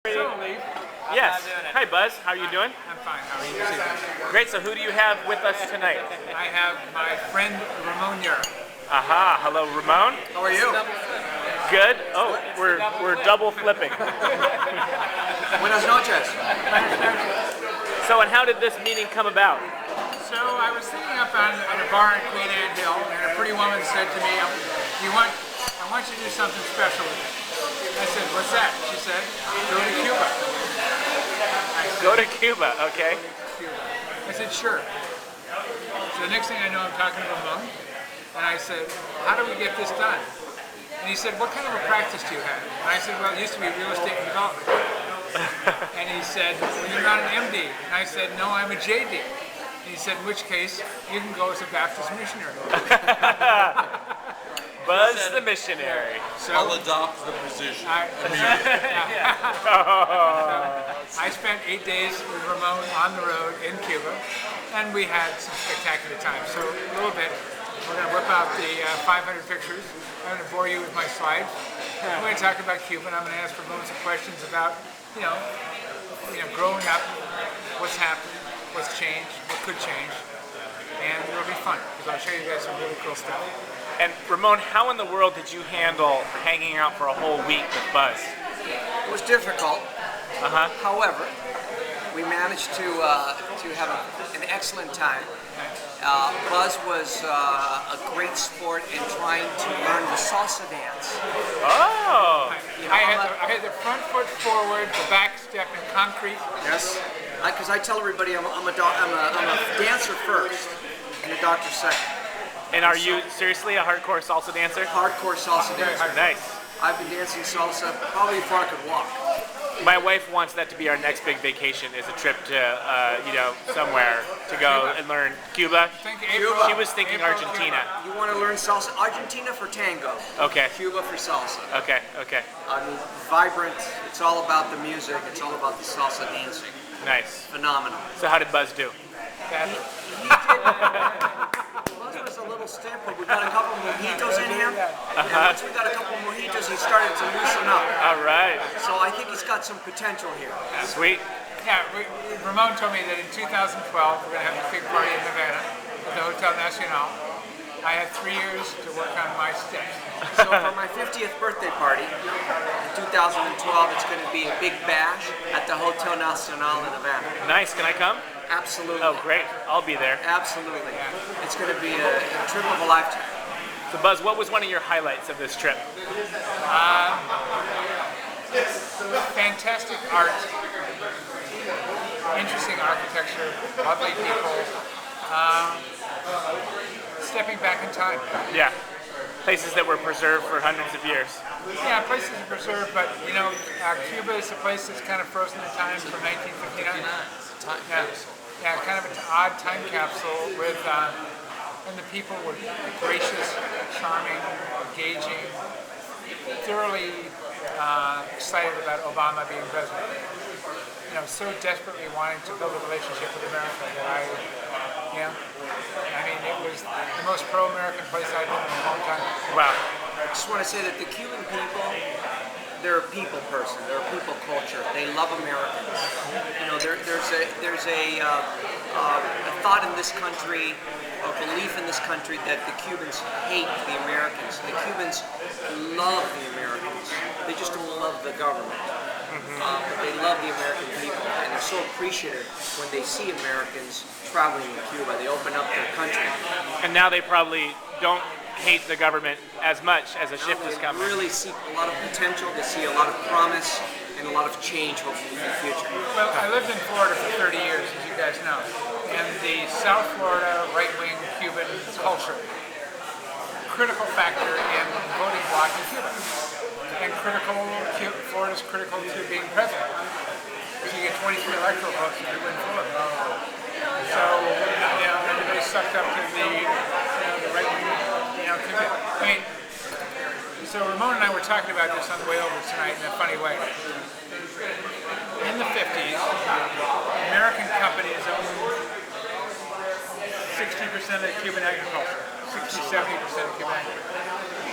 Yes. Hi, Buzz. How are you doing? I'm fine. How are you this evening? Great. So who do you have with us tonight? I have my friend Ramon Yera. Aha. Hello, Ramon. How are you? Good. Oh, we're double flipping. Buenas noches. So, and how did this meeting come about? So I was sitting up on a bar in Queen Anne Hill, and a pretty woman said to me, I want you to do something special with me. I said, what's that? She said, go to Cuba. Go to Cuba, okay. I said, sure. So the next thing I know, I'm talking to Ramon, and I said, how do we get this done? And he said, what kind of a practice do you have? And I said, well, it used to be real estate and development. And he said, well, you're not an MD. And I said, no, I'm a JD. And he said, in which case, you can go as a Baptist missionary. Buzz the missionary. So I'll adopt the position. I spent 8 days with Ramon on the road in Cuba, and we had some spectacular times. So a little bit, we're going to whip out the 500 pictures. I'm going to bore you with my slides. I'm going to talk about Cuba, and I'm going to ask Ramon some questions about, you know, growing up, what's happened, what's changed, what could change, and it'll be fun because I'll show you guys some really cool stuff. And Ramon, how in the world did you handle hanging out for a whole week with Buzz? It was difficult. However, we managed to have an excellent time. Buzz was a great sport in trying to learn the salsa dance. Oh! You know, I had the front foot forward, the back step in concrete. Yes, because I tell everybody I'm a dancer first and a doctor second. And are you seriously a hardcore salsa dancer? Hardcore salsa dancer. Nice. I've been dancing salsa probably before I could walk. My wife wants that to be our next big vacation, is a trip to, somewhere to go and learn Cuba. She was thinking Argentina. You want to learn salsa? Argentina for tango. Okay. Cuba for salsa. Okay. I mean, vibrant. It's all about the music. It's all about the salsa dancing. Nice. Phenomenal. So how did Buzz do? Buzz was a little stiff, but we got a couple mojitos in him. And once we got a couple mojitos, he started to loosen up. All right. So I think he's got some potential here. Sweet. Yeah, Ramon told me that in 2012 we're going to have a big party in Havana at the Hotel Nacional. I had 3 years to work on my steps. So for my 50th birthday party in 2012, it's going to be a big bash at the Hotel Nacional in Havana. Nice. Can I come? Absolutely. Oh, great. I'll be there. Absolutely. It's going to be a trip of a lifetime. So, Buzz, what was one of your highlights of this trip? Fantastic art, interesting architecture, lovely people, stepping back in time. Yeah. Places that were preserved for hundreds of years. Yeah, places are preserved, but you know, Cuba is a place that's kind of frozen in time from 1959. Yeah, kind of an odd time capsule with, and the people were gracious, charming, engaging, thoroughly excited about Obama being president. You know, so desperately wanting to build a relationship with America that I mean, it was the most pro-American place I've been in a long time. Wow. I just want to say that the Cuban people, they're a people person. They're a people culture. They love Americans. You know, there's a thought in this country, a belief in this country that the Cubans hate the Americans. The Cubans love the Americans. They just don't love the government. But they love the American people, and they're so appreciative when they see Americans traveling to Cuba. They open up their country. And now they probably don't hate the government as much as a shift is coming. They really see a lot of potential. They see a lot of promise and a lot of change, hopefully, in the future. Well, I lived in Florida for 30 years, as you guys know, and the South Florida right-wing Cuban culture, critical factor in voting bloc in Cuba. And Florida's critical to being president. So you get 23 electoral votes if you win Florida. So, you know, everybody's sucked up to the right wing, Cuban. I mean, so Ramon and I were talking about this on the way over tonight in a funny way. In the 50s, American companies owned 60% of Cuban agriculture, 60-70% of Cuban agriculture.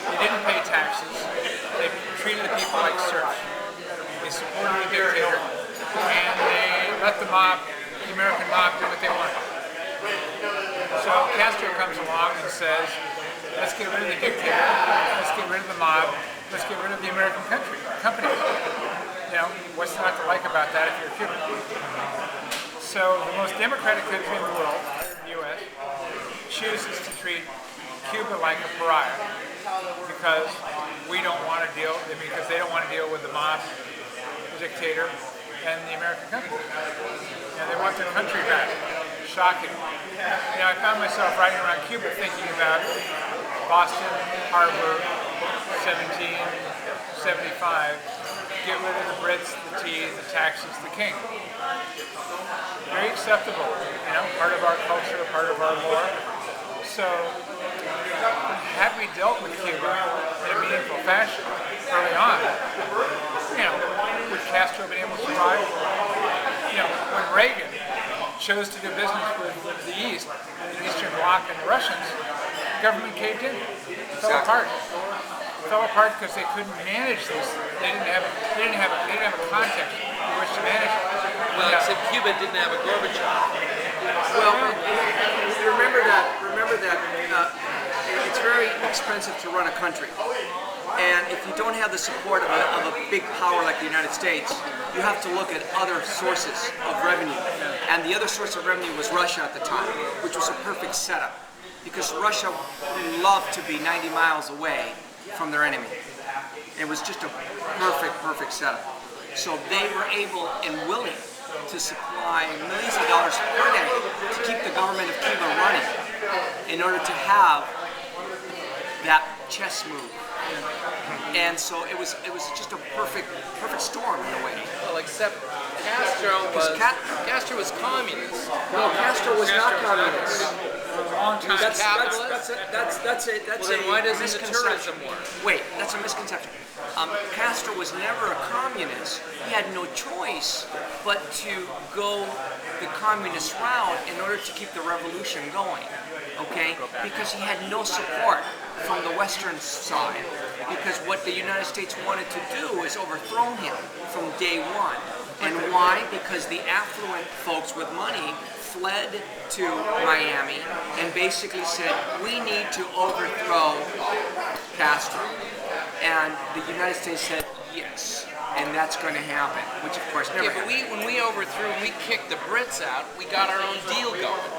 They didn't pay taxes. They treated the people like serfs. They supported the dictator. the American mob did what they wanted. So Castro comes along and says, let's get rid of the dictator, let's get rid of the mob, let's get rid of the American company. What's not to like about that if you're Cuban? So the most democratic country in the world, the U.S., chooses to treat Cuba like a pariah because because they don't want to deal with the mob, the dictator, and the American company. And they want their country back. Shocking. I found myself riding around Cuba thinking about Boston Harbor, 1775. Get rid of the Brits, the tea, the taxes, the king. Very acceptable, part of our culture, part of our lore. So, had we dealt with Cuba in a meaningful fashion early on, would Castro have been able to survive? When Reagan chose to do business with the East, the Eastern Bloc and the Russians, the government caved in, fell apart. Fell apart because they couldn't manage this. They didn't have a context in which to manage it. Well, except Cuba didn't have a Gorbachev. Well, remember that it's very expensive to run a country. And if you don't have the support of a big power like the United States, you have to look at other sources of revenue. And the other source of revenue was Russia at the time, which was a perfect setup. Because Russia loved to be 90 miles away from their enemy. It was just a perfect setup. So they were able and willing to supply millions of dollars per day to keep the government of Cuba running in order to have that chess move. And so it was just a perfect storm in a way. Well, except Castro was communist. No, Castro was not communist. Long time. That's Well, then why doesn't the tourism work? Wait, that's a misconception. Castro was never a communist. He had no choice but to go the communist route in order to keep the revolution going. Okay? Because he had no support from the Western side. Because what the United States wanted to do is overthrow him from day one. And why? Because the affluent folks with money fled to Miami and basically said, we need to overthrow Castro. And the United States said, yes, and that's going to happen, which of course never happened. But when we kicked the Brits out, we got our own deal going.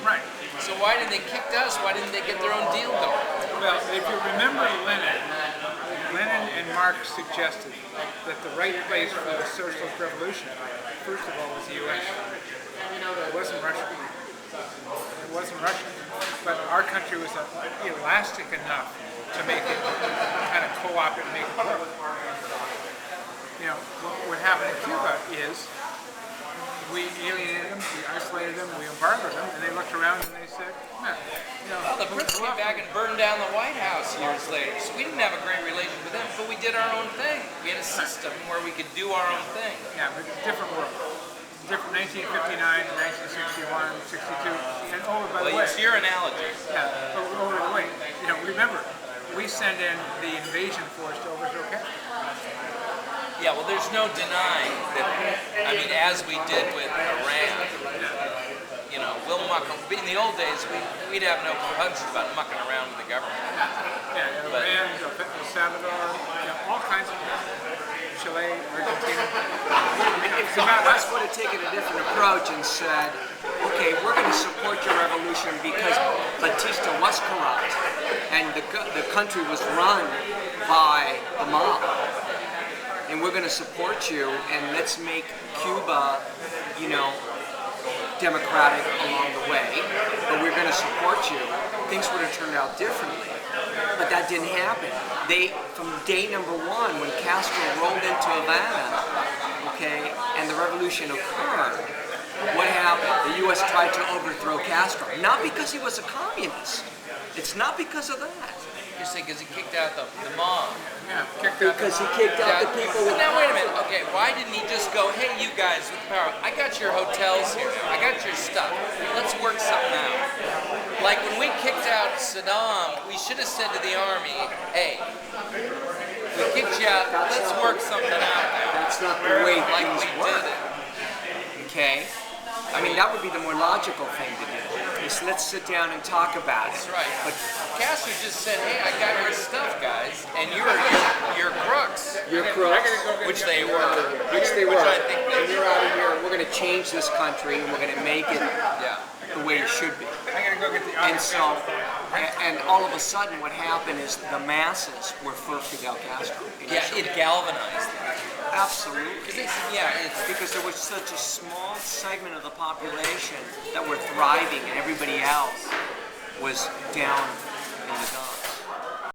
Right. So why did they kick us? Why didn't they get their own deal going? Well, if you remember Lenin and Marx suggested that the right place for the socialist revolution, first of all, was the U.S. It wasn't Russia. But our country was elastic enough to make it kind of co-opt it and make it work. What happened in Cuba is we alienated them, we isolated them, we embargoed them, and they looked around and they said, well, the Brits came back and burned down the White House years later, so we didn't have a great relation with them, but we did our own thing. We had a system where we could do our own thing. Yeah, but different world. Different 1959, 1961, 62, and by the way. It's your analogy. Yeah, but over the way, remember, we send in the invasion force to overthrow Castro. Yeah, well, there's no denying that, as we did with Iran, we'll muck. In the old days, we'd have no compunctions about mucking around with the government. Yeah, Iran, El Salvador, all kinds of Chile, Argentina. If the West would have taken a different approach and said, okay, we're going to support your revolution because Batista was corrupt and the country was run by the mob, and we're going to support you, and let's make Cuba, democratic along the way, but we're going to support you, things would have turned out differently. But that didn't happen. From day number one, when Castro rolled into Havana, okay, and the revolution occurred, what happened? The U.S. tried to overthrow Castro. Not because he was a communist. It's not because of that. You're saying because he kicked out the mob. Yeah, because he kicked out the people with Now wait a minute. Okay, why didn't he just go, hey, you guys with the power, I got your hotels here. I got your stuff. Let's work something out. Like when we kicked out Saddam, we should have said to the army, hey, we kicked you out. Let's work something out now. That's not the way Like things we work. did it. Okay? I mean, that would be the more logical thing to do. Is let's sit down and talk about it. That's right. But Castro just said, "Hey, I got your stuff, guys," and you're crooks, you're crooks. which they were. Which they were. I think And you're out of here. We're going to change this country, and we're going to make it Yeah. the way it should be. I'm gonna go get the And so, and all of a sudden, what happened is the masses were for Fidel Castro. Yeah, it galvanized them. Absolutely. It's Because there was such a small segment of the population that were thriving, and everybody else was down in the dumps.